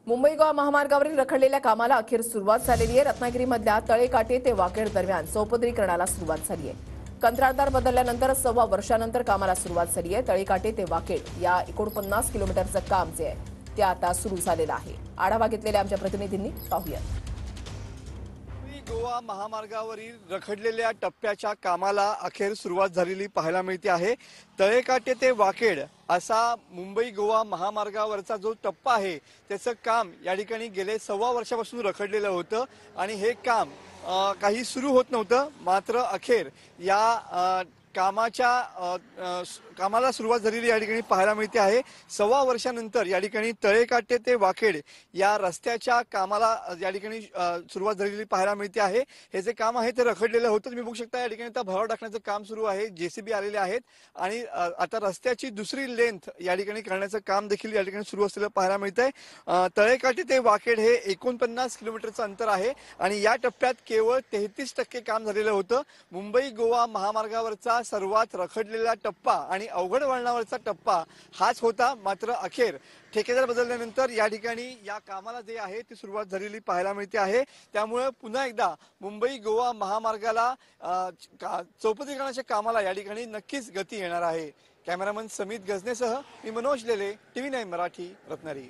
मुंबई गोवा महामार्गावरील रखडलेल्या कामाला अखेर सुरुवात झालेली आहे। रत्नागिरीमधल्या तळेकाटे ते वाकेड दरम्यान चौपदरीकरणाला सुरुवात झाली आहे। कंत्राटदार बदलल्यानंतर 1.25 वर्षानंतर कामाला सुरुवात झाली आहे। तळेकाटे ते वाकेड या 49 किलोमीटरचं काम जे आहे ते आता सुरू झालेलं आहे। आढावा घेतलेल्या आमच्या प्रतिनिधींनी पाहूया। गोवा महामार्गावरील रखडलेल्या टप्प्याच्या कामाला अखेर सुरुवात झालेली पाहायला मिळते आहे। तळेकाटे ते वाकेड असा मुंबई गोवा महामार्गावरचा जो टप्पा आहे त्याचं काम या ठिकाणी गेले 1.25 वर्षापासून रखडलेलं होतं आणि हे काम काही सुरू होत नव्हतं। मात्र अखेर या कामाला सुरुवात झालेली या ठिकाणी पाहायला मिळते आहे। 1.25 वर्षानंतर या ठिकाणी तळेकाटे ते वाकेड या रस्त्याच्या कामाला या ठिकाणी सुरुवात झालेली पाहायला मिळते आहे। हे जे काम आहे ते रखडलेलं होतं। तुम्ही बघू शकता या ठिकाणी आता भराव टाकण्याचं काम सुरू आहे। जेसीबी आलेले आहेत आणि आता रस्त्याची दुसरी लेंथ या ठिकाणी करण्याचं काम देखील या ठिकाणी सुरू असलेलं पाहायला मिळतंय। तळेकाटे ते वाकेड हे 49 किलोमीटरचं अंतर आहे आणि या टप्प्यात केवळ 33% काम झालेलं होतं। मुंबई गोवा महामार्गावरचा सर्वात रखडलेला टप्पा आणि अवघड वळणावरचा टप्पा हाच होता। मात्र अखेर ठेकेदार बदलल्यानंतर या ठिकाणी या कामाला जे आहे ती सुरुवात झालेली पाहायला मिळते आहे। त्यामुळे पुन्हा एकदा मुंबई गोवा महामार्गाला चौपदरीकरणाच्या कामाला या ठिकाणी नक्कीच गती येणार आहे। कॅमेरामन समित गजनेसह मी मनोज लेले, TV9 मराठी, रत्नागिरी।